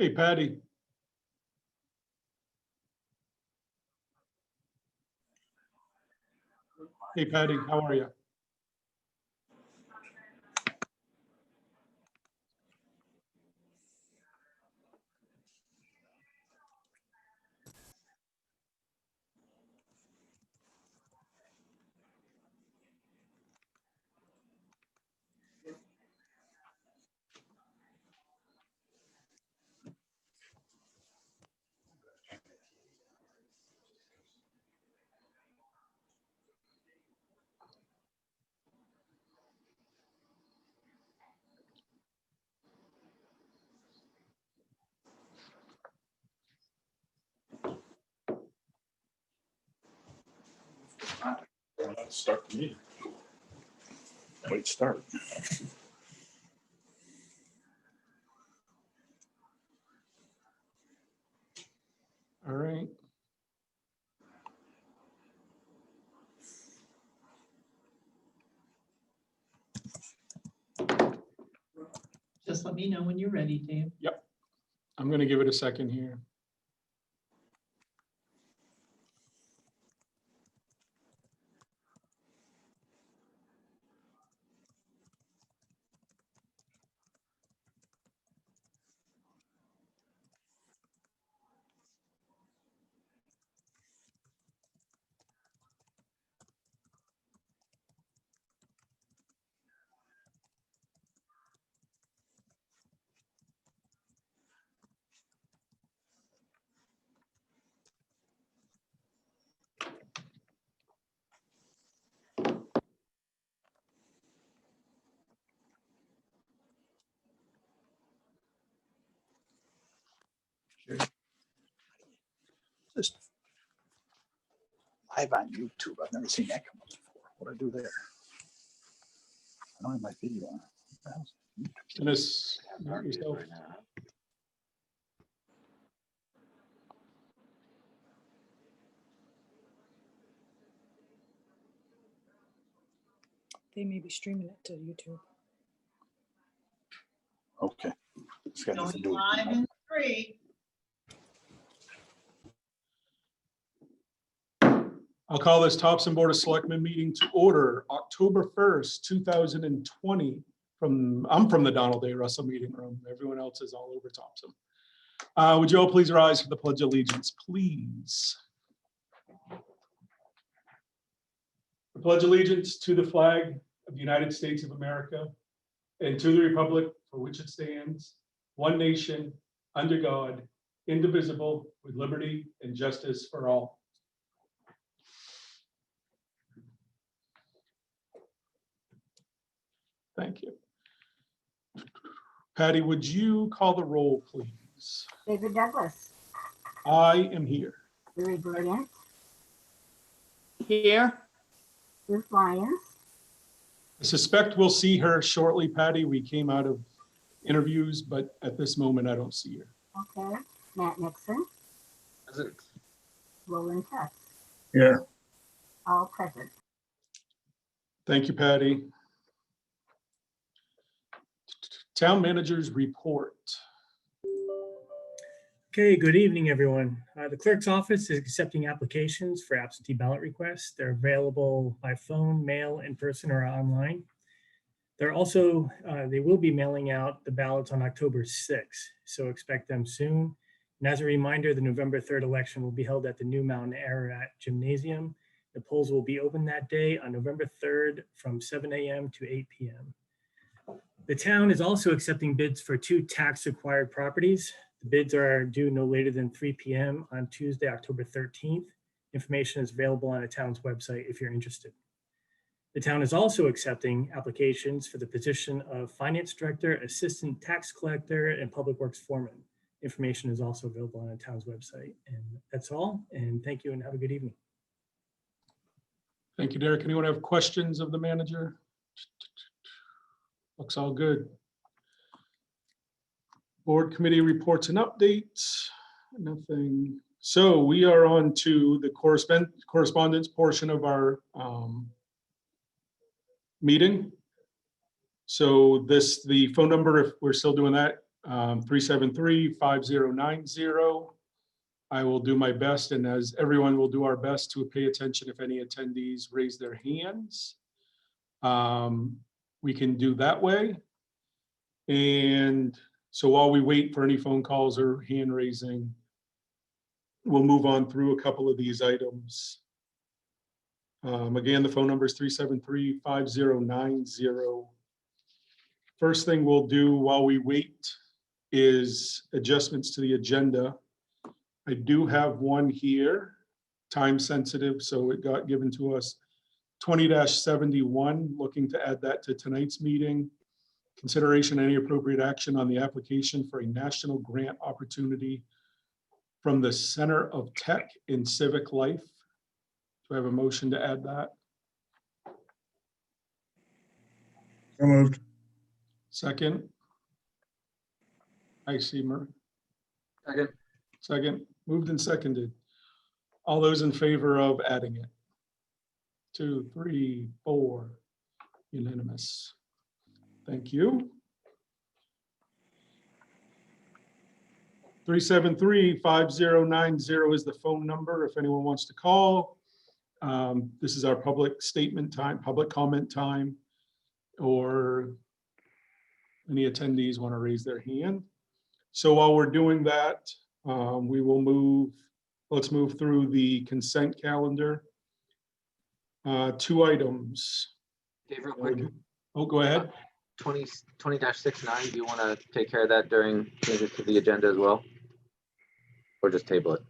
Hey, Patty. Hey, Patty, how are you? Start the meeting. Wait, start. All right. Just let me know when you're ready, Dave. I'm going to give it a second here. Just live on YouTube. I've never seen that come up before. What do I do there? I don't have my video on. What the hell's YouTube? Dennis, mute yourself. They may be streaming it to YouTube. Okay. It's got nothing to do Going with live in 3. I'll call this Thompson Board of Selectmen meeting to order October 1st, 2020. I'm from the Donald A. Russell meeting room. Everyone else is all over Thompson. Would you all please rise for the Pledge of Allegiance, please? I pledge allegiance to the flag of the United States of America and to the republic for which it stands, one nation, under God, indivisible, with liberty and justice for all. Thank you. Patty, would you call the roll, please? David Douglas, I am here. Larry Brilliant, Here. Ruth Lyons, I suspect we'll see her shortly, Patty. We came out of interviews, but at this moment, I don't see her. okay, Matt Nixon, Roland Test, Yeah. all present. Thank you, Patty. Town managers report. Okay, good evening, everyone. The clerk's office is accepting applications for absentee ballot requests. They're available by phone, mail, in person, or online. They're also, they will be mailing out the ballots on October 6th, so expect them soon. And as a reminder, the November 3rd election will be held at the New Mountain Ararat Gymnasium. The polls will be open that day on November 3rd from 7 a.m. to 8 p.m. The town is also accepting bids for 2 tax-acquired properties. The bids are due no later than 3 p.m. on Tuesday, October 13th. Information is available on the town's website if you're interested. The town is also accepting applications for the position of Finance Director, Assistant Tax Collector, and Public Works Foreman. Information is also available on the town's website. And that's all. And thank you and have a good evening. Thank you, Derek. Anyone have questions of the manager? Looks all good. Board committee reports and updates. Nothing. So we are on to the correspondence portion of our meeting. So the phone number, if we're still doing that, 373-5090. I will do my best, and as everyone will do our best to pay attention if any attendees raise their hands. We can do that way. And so while we wait for any phone calls or hand raising, we'll move on through a couple of these items. Again, the phone number is 373-5090. First thing we'll do while we wait is adjustments to the agenda. I do have one here, time sensitive, so it got given to us. 20-71, looking to add that to tonight's meeting. Consideration any appropriate action on the application for a national grant opportunity from the Center of Tech in Civic Life. Do I have a motion to add that? So moved. Second? I see, Murray. Second. Second, moved and seconded. All those in favor of adding it? 2, 3, 4, unanimous. Thank you. 373-5090 is the phone number if anyone wants to call. This is our public statement time, public comment time, or any attendees want to raise their hand. So while we're doing that, let's move through the consent calendar. 2 items. Dave, real quick, Oh, go ahead. 20-69, do you want to take care of that during changes to the agenda as well? Or just table it?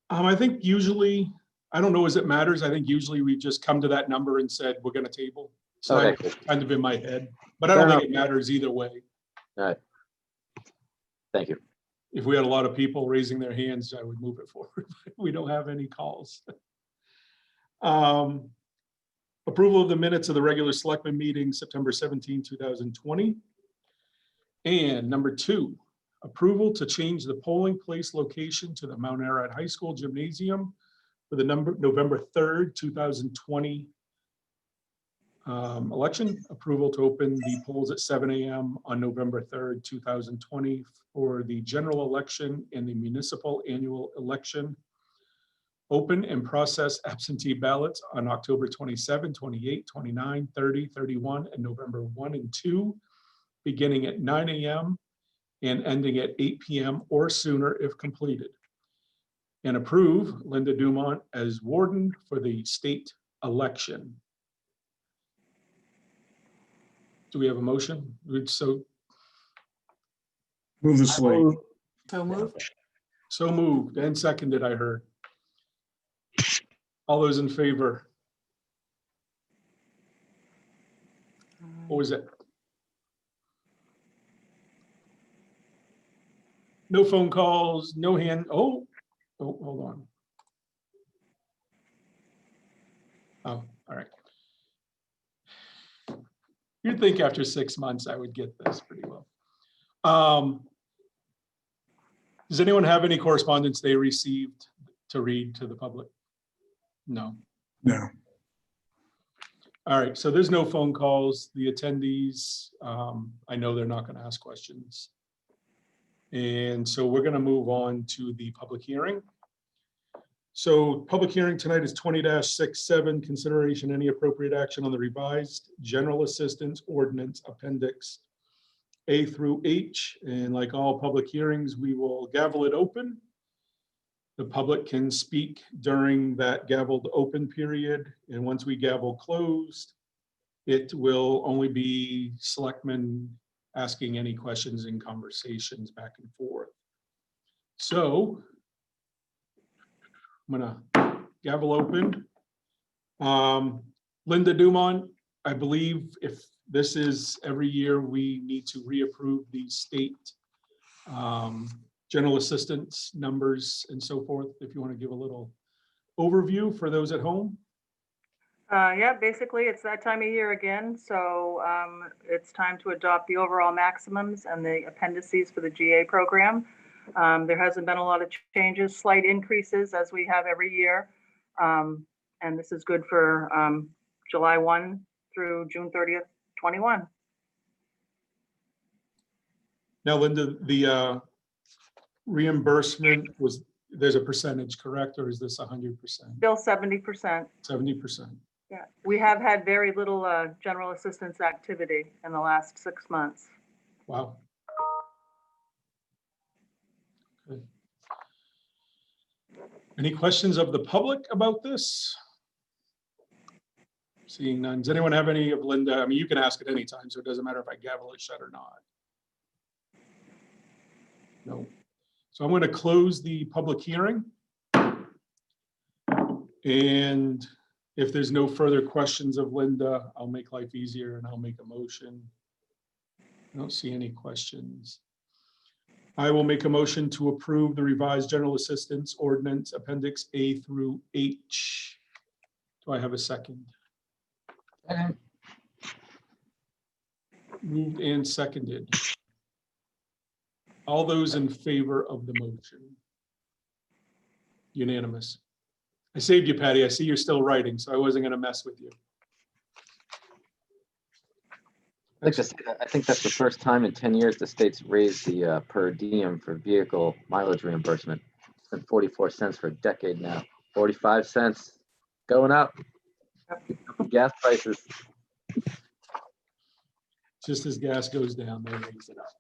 I think usually, I don't know as it matters. I think usually we just come to that number and said, we're going to table. So Okay, that's cool. kind of in my head, but I don't think it matters either way. All right. Thank you. If we had a lot of people raising their hands, I would move it forward. We don't have any calls. Approval of the minutes of the regular selectmen meeting, September 17, 2020. And number 2, approval to change the polling place location to the Mount Ararat High School Gymnasium for the November 3rd, 2020 election. Approval to open the polls at 7 a.m. on November 3rd, 2020 for the general election and the municipal annual election. Open and process absentee ballots on October 27, 28, 29, 30, 31, and November 1 and 2, beginning at 9 a.m. and ending at 8 p.m. or sooner if completed. And approve Linda Dumont as warden for the state election. Do we have a motion? So Move the slate. So moved. so moved and seconded, I heard. All those in favor? What was it? No phone calls, no hand. Oh, hold on. Oh, all right. You'd think after 6 months I would get this pretty well. Does anyone have any correspondence they received to read to the public? No. No. All right, so there's no phone calls. The attendees, I know they're not going to ask questions. And so we're going to move on to the public hearing. So public hearing tonight is 20-67, consideration any appropriate action on the revised general assistance ordinance appendix A through H. And like all public hearings, we will gavel it open. The public can speak during that gavelled open period. And once we gavel closed, it will only be selectmen asking any questions and conversations back and forth. So I'm gonna gavel open. Linda Dumont, I believe if this is every year, we need to reapprove the state general assistance numbers and so forth. If you want to give a little overview for those at home. Yeah, basically it's that time of year again. So it's time to adopt the overall maximums and the appendices for the GA program. There hasn't been a lot of changes, slight increases as we have every year. And this is good for July 1 through June 30th, 21. Now, Linda, the reimbursement was, there's a percentage, correct? Or is this 100%? Still 70%. 70%? Yeah, we have had very little general assistance activity in the last 6 months. Wow. Good. Any questions of the public about this? Seeing none. Does anyone have any of Linda? I mean, you can ask at any time, so it doesn't matter if I gavel it shut or not. No. So I'm going to close the public hearing. And if there's no further questions of Linda, I'll make life easier and I'll make a motion. I don't see any questions. I will make a motion to approve the revised general assistance ordinance appendix A through H. Do I have a second? Moved and seconded. All those in favor of the motion? Unanimous. I saved you, Patty. I see you're still writing, so I wasn't going to mess with you. I'd like to say that I think that's the first time in 10 years the state's raised the per diem for vehicle mileage reimbursement. It's been 44 cents for a decade now. 45 cents going up. Gas prices. Just as gas goes down, they raise it up.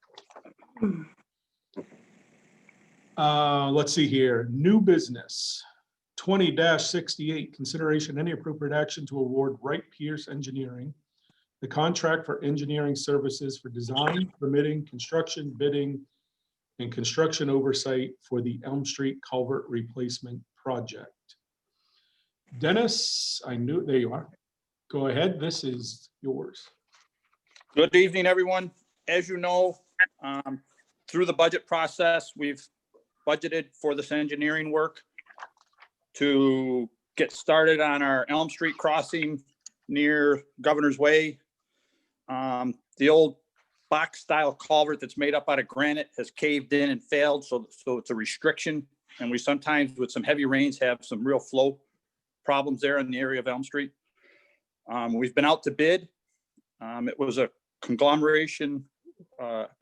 Let's see here. New business 20-68. Consideration any appropriate action to award Wright Pierce Engineering the contract for engineering services for design, permitting, construction, bidding, and construction oversight for the Elm Street Culvert Replacement Project. Dennis, I knew, there you are. Go ahead, this is yours. Good evening, everyone. As you know, through the budget process, we've budgeted for this engineering work to get started on our Elm Street crossing near Governor's Way. The old box style culvert that's made up out of granite has caved in and failed, so it's a restriction. And we sometimes, with some heavy rains, have some real flow problems there in the area of Elm Street. We've been out to bid. It was a conglomeration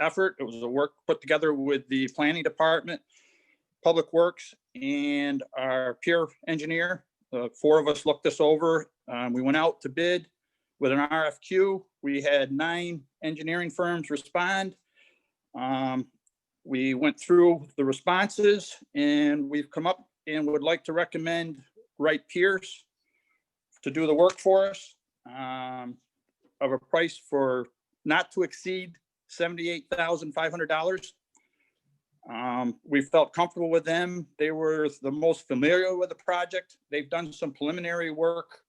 effort. It was a work put together with the planning department, Public Works, and our peer engineer. The four of us looked this over. We went out to bid with an RFQ. We had 9 engineering firms respond. We went through the responses and we've come up and would like to recommend Wright Pierce to do the work for us, of a price for not to exceed $78,500. We felt comfortable with them. They were the most familiar with the project. They've done some preliminary work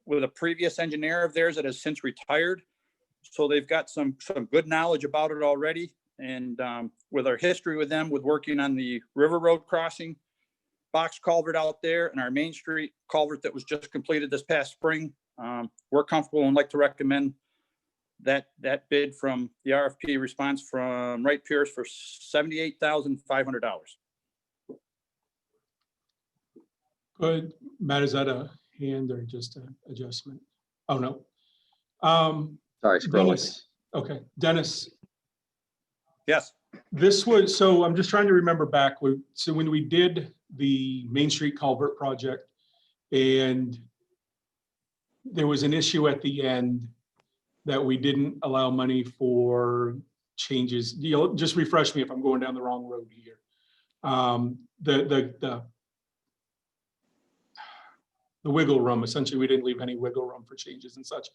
with a previous engineer of theirs that has since retired. So they've got some good knowledge about it already. And with our history with them, with working on the River Road crossing, box culvert out there, and our Main Street culvert that was just completed this past spring, we're comfortable and like to recommend that bid from the RFP response from Wright Pierce for $78,500. Good. Matt, is that a hand or just an adjustment? Oh, no. Sorry, scrolling. Dennis. Okay, Dennis, Yes. this was, so I'm just trying to remember back. So when we did the Main Street Culvert project and there was an issue at the end that we didn't allow money for changes. You'll just refresh me if I'm going down the wrong road here. The wiggle room, essentially, we didn't leave any wiggle room for changes and such.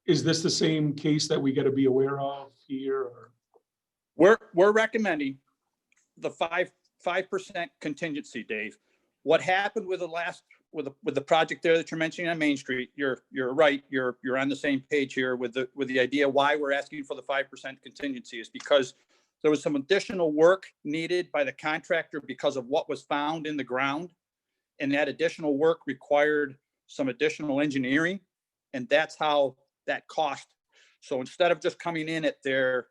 Is this the same case that we got to be aware of here? Or? We're recommending the 5% contingency, Dave. What happened with the last with the project there that you're mentioning on Main Street? You're right. You're on the same page here with the idea why we're asking for the 5% contingency is because there was some additional work needed by the contractor because of what was found in the ground, and that additional work required some additional engineering, and that's how that cost. So instead of just coming in at their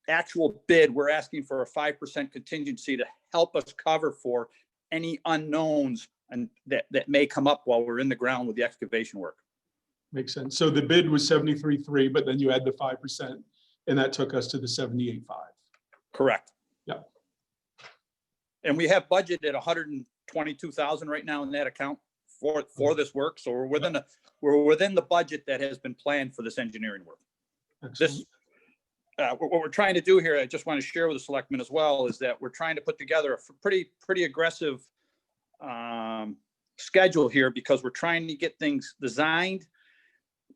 actual bid, we're asking for a 5% contingency to help us cover for any unknowns and that may come up while we're in the ground with the excavation work. Makes sense. So the bid was 73.3, but then you add the 5% And that took us to the 78.5. Correct. Yep. And we have budgeted 122,000 right now in that account for this work. So we're within the budget that has been planned for this engineering work. This, what we're trying to do here, I just want to share with the selectmen as well, is that we're trying to put together a pretty aggressive schedule here, because we're trying to get things designed,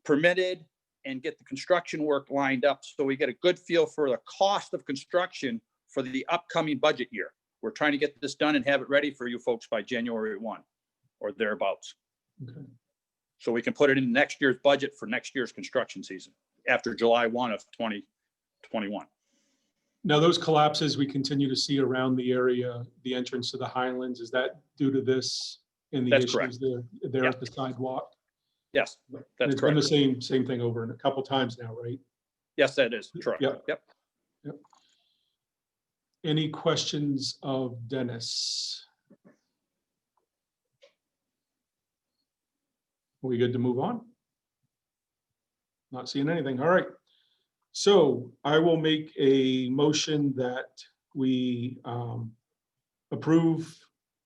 permitted, and get the construction work lined up so we get a good feel for the cost of construction for the upcoming budget year. We're trying to get this done and have it ready for you folks by January 1 or thereabouts. Okay. So we can put it in next year's budget for next year's construction season after July 1 of 2021. Now, those collapses we continue to see around the area, the entrance to the Highlands, is that due to this and the That's issues correct. there Yeah. at the sidewalk? Yes, And that's it's been the correct. same thing over a couple times now, right? Yes, that is correct. Yep. Yep. Any questions of Dennis? Are we good to move on? Not seeing anything. All right. So I will make a motion that we approve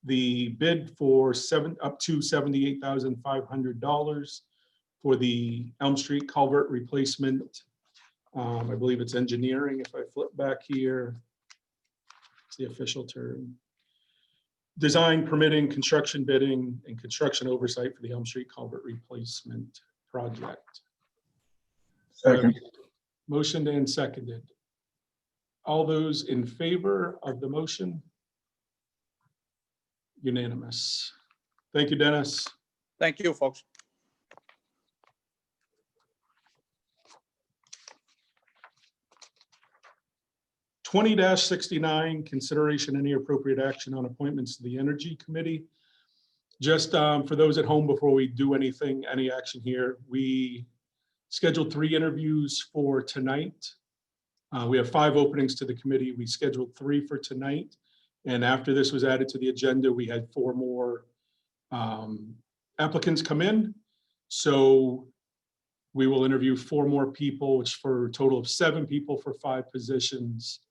the bid for up to $78,500 for the Elm Street culvert replacement. I believe it's engineering. If I flip back here, it's the official term. Design, permitting, construction bidding, and construction oversight for the Elm Street culvert replacement project. Second. Motioned and seconded. All those in favor of the motion? Unanimous. Thank you, Dennis. Thank you, folks. (20-69), consideration any appropriate action on appointments to the Energy Committee. Just for those at home, before we do anything, any action here, we scheduled 3 interviews for tonight. We have 5 openings to the committee. We scheduled 3 for tonight. And after this was added to the agenda, we had 4 more applicants come in. So we will interview 4 more people, which for a total of 7 people for 5 positions.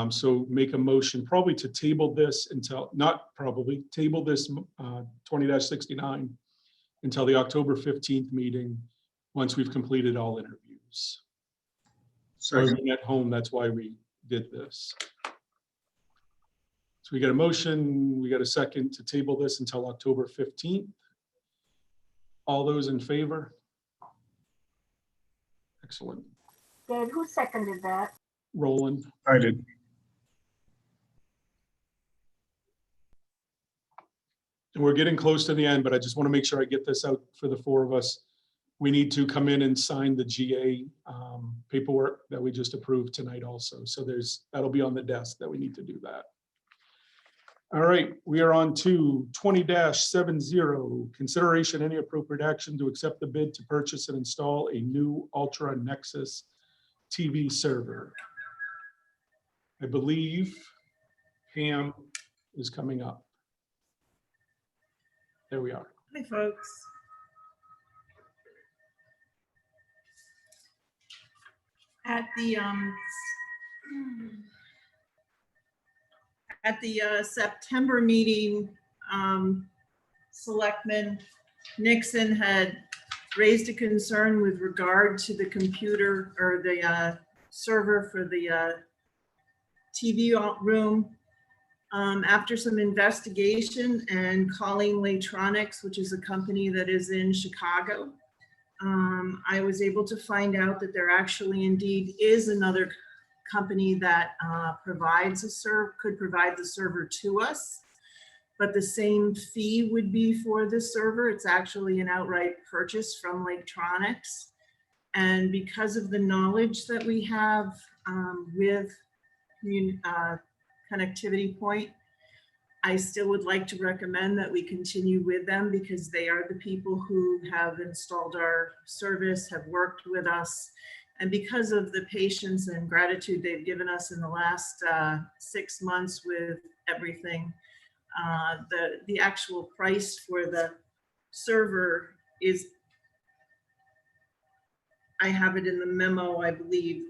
So make a motion probably to table this until, not probably, table this 20-69 until the October 15th meeting, once we've completed all interviews. So everyone at home, that's why we did this. So we got a motion, we got a second to table this until October 15th. All those in favor? Excellent. Dave, who seconded that? Roland. I did. And we're getting close to the end, but I just want to make sure I get this out for the 4 of us. We need to come in and sign the GA paperwork that we just approved tonight also. So that'll be on the desk that we need to do that. All right, we are on to 20-70, consideration any appropriate action to accept the bid to purchase and install a new Ultra Nexus TV server. I believe Pam is coming up. There we are. Hi, folks. At the September meeting, Selectman Nixon had raised a concern with regard to the computer or the server for the TV room. After some investigation and calling Latronics, which is a company that is in Chicago, I was able to find out that there actually indeed is another company that provides could provide the server to us, but the same fee would be for the server. It's actually an outright purchase from Latronics. And because of the knowledge that we have with Connectivity Point, I still would like to recommend that we continue with them because they are the people who have installed our service, have worked with us. And because of the patience and gratitude they've given us in the last 6 months with everything, the actual price for the server is, I have it in the memo, I believe.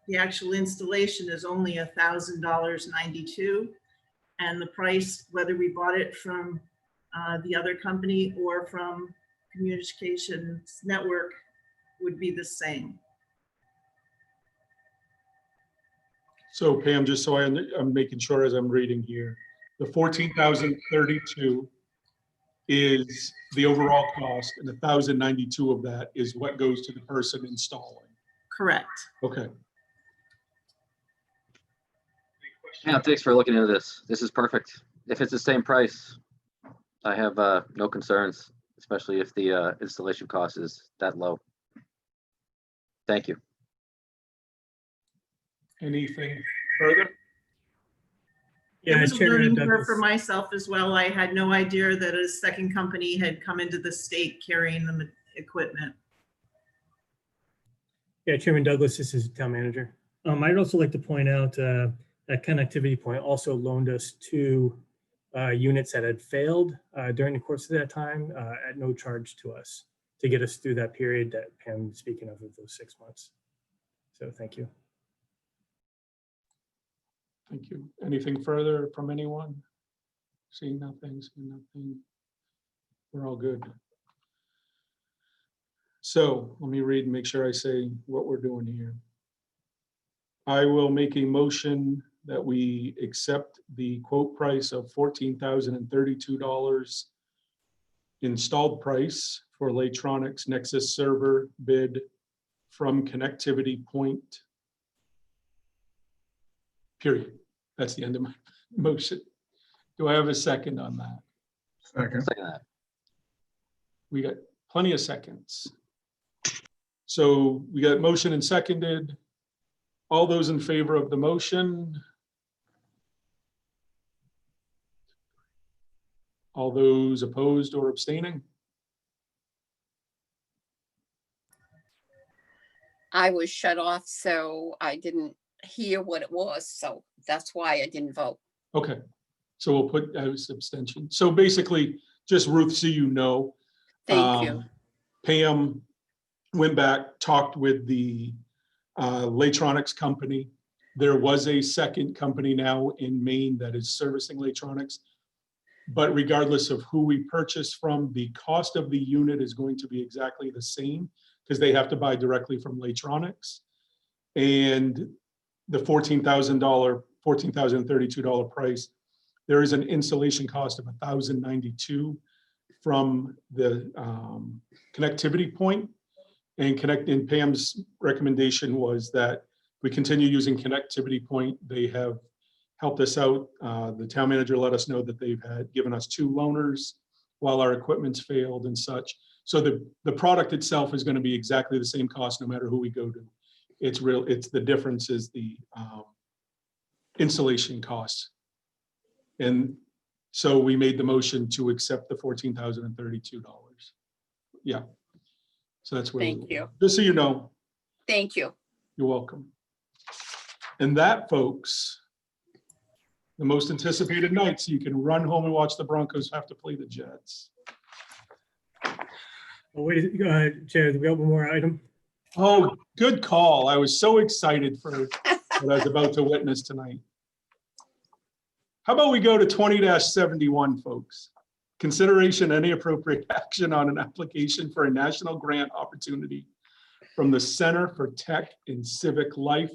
The actual installation is only $1,000.92. And the price, whether we bought it from the other company or from Communications Network, would be the same. So Pam, just so I'm making sure as I'm reading here, the 14,032 is the overall cost, and 1,092 of that is what goes to the person installing. Correct. Okay. Yeah, thanks for looking into this. This is perfect. If it's the same price, I have no concerns, especially if the installation cost is that low. Thank you. Anything further? It Yeah, was a Chairman learning curve Douglas. for myself as well. I had no idea that a second company had come into the state carrying the equipment. Yeah, Chairman Douglas, this is Town Manager. I'd also like to point out that Connectivity Point also loaned us 2 units that had failed during the course of that time at no charge to us to get us through that period that Pam was speaking of those 6 months. So thank you. Thank you. Anything further from anyone? Seeing nothing, seeing nothing. We're all good. So let me read and make sure I say what we're doing here. I will make a motion that we accept the quote price of $14,032 installed price for Laytronics Nexus server bid from Connectivity Point. Period. That's the end of my motion. Do I have a second on that? Second. Second that. We got plenty of seconds. So we got motion and seconded. All those in favor of the motion? All those opposed or abstaining? I was shut off, so I didn't hear what it was. So that's why I didn't vote. Okay, so we'll put as abstention. So basically, just Ruth, so you know. Thank you. Pam went back, talked with the Laytronics company. There was a second company now in Maine that is servicing Laytronics. But regardless of who we purchase from, the cost of the unit is going to be exactly the same because they have to buy directly from Laytronics. And the $14,032 price, there is an installation cost of $1,092 from the Connectivity Point. And Pam's recommendation was that we continue using Connectivity Point. They have helped us out. The town manager let us know that they've given us 2 loaners while our equipment's failed and such. So the product itself is going to be exactly the same cost no matter who we go to. It's the difference is the installation costs. And so we made the motion to accept the $14,032. Yeah. So that's where. Thank you. Just so you know. Thank you. You're welcome. And that, folks, the most anticipated night, so you can run home and watch the Broncos have to play the Jets. Oh, wait, Chair, do we have one more item? Oh, good call. I was so excited for what I was about to witness tonight. How about we go to 20-71, folks? Consideration any appropriate action on an application for a national grant opportunity from the Center for Tech and Civic Life.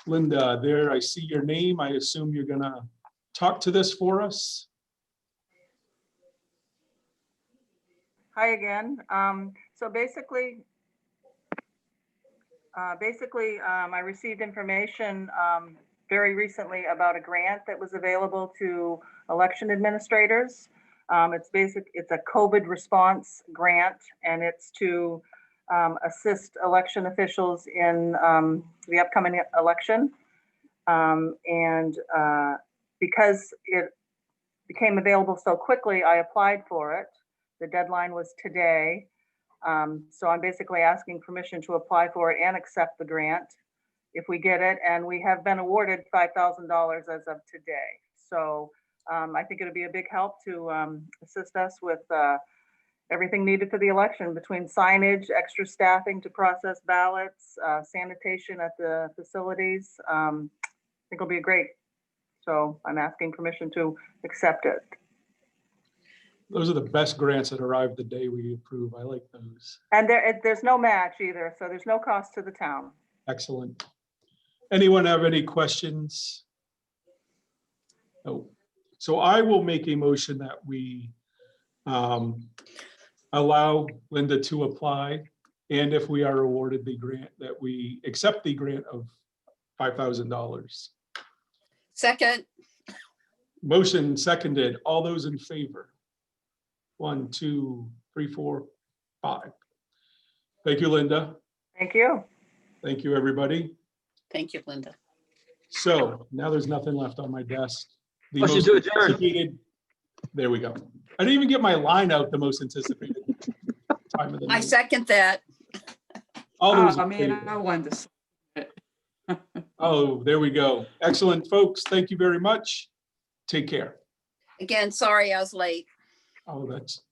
Linda, there I see your name. I assume you're gonna talk to this for us. Hi again. So basically, I received information very recently about a grant that was available to election administrators. It's a COVID response grant, and it's to assist election officials in the upcoming election. Because it became available so quickly, I applied for it. The deadline was today. So I'm basically asking permission to apply for it and accept the grant if we get it. And we have been awarded $5,000 as of today. So I think it'll be a big help to assist us with everything needed for the election between signage, extra staffing to process ballots, sanitation at the facilities. I think it'll be great. So I'm asking permission to accept it. Those are the best grants that arrive the day we approve. I like those. And there's no match either, so there's no cost to the town. Excellent. Anyone have any questions? No. So I will make a motion that we allow Linda to apply, and if we are awarded the grant, that we accept the grant of $5,000. Second, Motion seconded. All those in favor? 1, 2, 3, 4, 5. Thank you, Linda. Thank you. Thank you, everybody. thank you, Linda. So now there's nothing left on my desk. The Motion most to adjourn. anticipated- There we go. I didn't even get my line out, the most anticipated time of the I night. second that. All those Oh, in man, favor? I wanted to. Oh, there we go. Excellent, folks. Thank you very much. Take care. Again, sorry I was late. Oh, that's